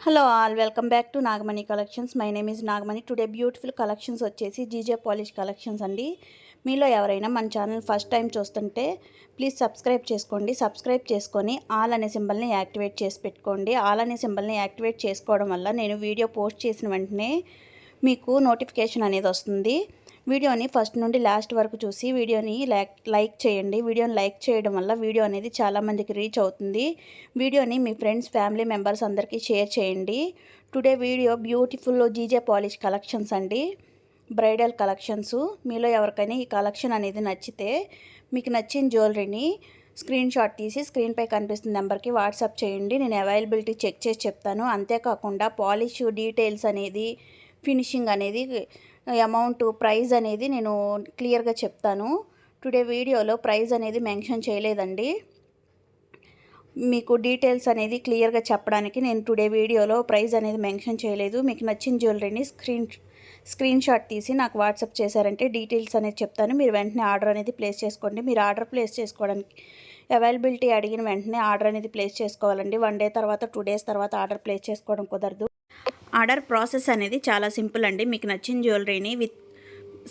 Hello all welcome back to Nagamani collections. My name is Nagamani. Today beautiful collections వచ్చేసి GJ polish collections అండి. మీలో ఎవరైనా మన ఛానల్ ఫస్ట్ టైం చూస్తుంటే ప్లీజ్ సబ్స్క్రైబ్ చేసుకోండి. సబ్స్క్రైబ్ చేసుకొని ఆల్ అనే సింబల్ని యాక్టివేట్ చేసి పెట్టుకోండి. ఆల్ అనే సింబల్ని యాక్టివేట్ చేసుకోవడం వల్ల నేను వీడియో పోస్ట్ చేసిన వెంటనే మీకు నోటిఫికేషన్ అనేది వస్తుంది. వీడియోని ఫస్ట్ నుండి లాస్ట్ వరకు చూసి వీడియోని లైక్ చేయండి. వీడియోని లైక్ చేయడం వల్ల వీడియో అనేది చాలామందికి రీచ్ అవుతుంది. వీడియోని మీ ఫ్రెండ్స్, ఫ్యామిలీ మెంబర్స్ అందరికీ షేర్ చేయండి. Today video beautiful GJ polish collections అండి, బ్రైడల్ కలెక్షన్స్. మీలో ఎవరికైనా ఈ కలెక్షన్ అనేది నచ్చితే మీకు నచ్చిన జ్యువెలరీని స్క్రీన్ షాట్ తీసి స్క్రీన్పై కనిపిస్తున్న నెంబర్కి వాట్సాప్ చేయండి. నేను అవైలబిలిటీ చెక్ చేసి చెప్తాను. అంతేకాకుండా పాలిష్ డీటెయిల్స్ అనేది, ఫినిషింగ్ అనేది, అమౌంట్, ప్రైస్ అనేది నేను క్లియర్గా చెప్తాను. టుడే వీడియోలో ప్రైస్ అనేది మెన్షన్ చేయలేదండి. మీకు డీటెయిల్స్ అనేది క్లియర్గా చెప్పడానికి నేను టుడే వీడియోలో ప్రైస్ అనేది మెన్షన్ చేయలేదు. మీకు నచ్చిన జ్యువెలరీని స్క్రీన్ షాట్ తీసి నాకు వాట్సాప్ చేశారంటే డీటెయిల్స్ అనేది చెప్తాను. మీరు వెంటనే ఆర్డర్ అనేది ప్లేస్ చేసుకోండి. మీరు ఆర్డర్ ప్లేస్ చేసుకోవడానికి అవైలబిలిటీ అడిగిన వెంటనే ఆర్డర్ అనేది ప్లేస్ చేసుకోవాలండి. 1 డే తర్వాత 2 డేస్ తర్వాత ఆర్డర్ ప్లేస్ చేసుకోవడం కుదరదు. ఆర్డర్ ప్రాసెస్ అనేది చాలా సింపుల్ అండి. మీకు నచ్చిన జ్యువెలరీని విత్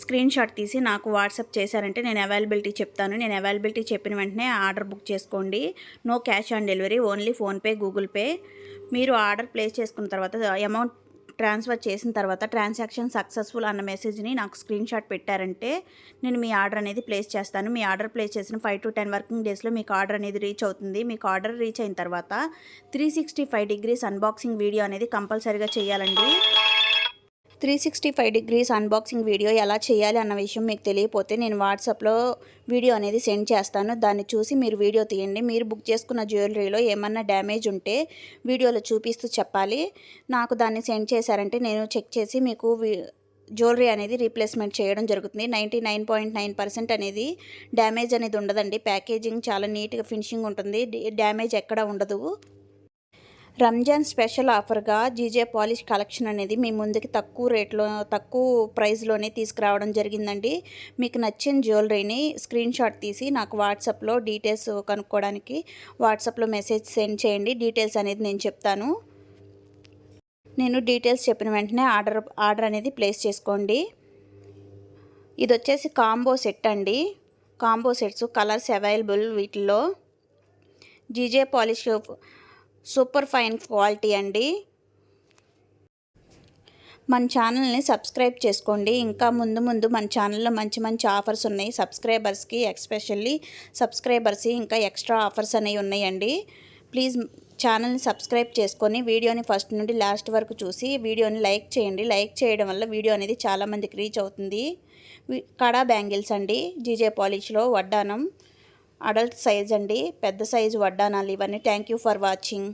స్క్రీన్ షాట్ తీసి నాకు వాట్సాప్ చేశారంటే నేను అవైలబిలిటీ చెప్తాను. నేను అవైలబిలిటీ చెప్పిన వెంటనే ఆర్డర్ బుక్ చేసుకోండి. No cash on delivery, only PhonePe, Google Pay. మీరు ఆర్డర్ ప్లేస్ చేసుకున్న తర్వాత అమౌంట్ ట్రాన్స్ఫర్ చేసిన తర్వాత ట్రాన్సాక్షన్ సక్సెస్ఫుల్ అన్న మెసేజ్ని నాకు స్క్రీన్ షాట్ పెట్టారంటే నేను మీ ఆర్డర్ అనేది ప్లేస్ చేస్తాను. మీ ఆర్డర్ ప్లేస్ చేసిన 5 to 10 వర్కింగ్ డేస్లో మీకు ఆర్డర్ అనేది రీచ్ అవుతుంది. మీకు ఆర్డర్ రీచ్ అయిన తర్వాత 365 degrees అన్బాక్సింగ్ వీడియో అనేది కంపల్సరీగా చేయాలండి. 365 degrees అన్బాక్సింగ్ వీడియో ఎలా చేయాలి అన్న విషయం మీకు తెలియకపోతే నేను వాట్సాప్లో వీడియో అనేది సెండ్ చేస్తాను. దాన్ని చూసి మీరు వీడియో తీయండి. మీరు బుక్ చేసుకున్న జ్యువెలరీలో ఏమన్నా డ్యామేజ్ ఉంటే వీడియోలో చూపిస్తూ చెప్పాలి. నాకు దాన్ని సెండ్ చేశారంటే నేను చెక్ చేసి మీకు జ్యువెలరీ అనేది రీప్లేస్మెంట్ చేయడం జరుగుతుంది. 99.9% అనేది డ్యామేజ్ అనేది ఉండదండి. ప్యాకేజింగ్ చాలా నీట్గా ఫినిషింగ్ ఉంటుంది. డ్యామేజ్ ఎక్కడ ఉండదు. రంజాన్ స్పెషల్ ఆఫర్గా జీజే పాలిష్ కలెక్షన్ అనేది మీ ముందుకి తక్కువ రేట్లో, తక్కువ ప్రైస్లోనే తీసుకురావడం జరిగిందండి. మీకు నచ్చిన జ్యువెలరీని స్క్రీన్ షాట్ తీసి నాకు వాట్సాప్లో డీటెయిల్స్ కనుక్కోవడానికి వాట్సాప్లో మెసేజ్ సెండ్ చేయండి. డీటెయిల్స్ అనేది నేను చెప్తాను. నేను డీటెయిల్స్ చెప్పిన వెంటనే ఆర్డర్ అనేది ప్లేస్ చేసుకోండి. ఇది వచ్చేసి కాంబో సెట్ అండి. కాంబో సెట్స్ కలర్స్ అవైలబుల్ వీటిల్లో. GJ polish super fine quality అండి. మన ఛానల్ని సబ్స్క్రైబ్ చేసుకోండి. ఇంకా ముందు మన ఛానల్లో మంచి ఆఫర్స్ ఉన్నాయి. సబ్స్క్రైబర్స్కి, ఎస్పెషల్లీ సబ్స్క్రైబర్స్ ఇంకా ఎక్స్ట్రా ఆఫర్స్ అనేవి ఉన్నాయండి. ప్లీజ్ ఛానల్ని సబ్స్క్రైబ్ చేసుకొని వీడియోని ఫస్ట్ నుండి లాస్ట్ వరకు చూసి వీడియోని లైక్ చేయండి. లైక్ చేయడం వల్ల వీడియో అనేది చాలామందికి రీచ్ అవుతుంది. కడా బ్యాంగిల్స్ అండి, జీజే పాలిష్లో వడ్డానం, అడల్ట్ సైజ్ అండి, పెద్ద సైజు వడ్డానాలు ఇవన్నీ. Thank you for watching.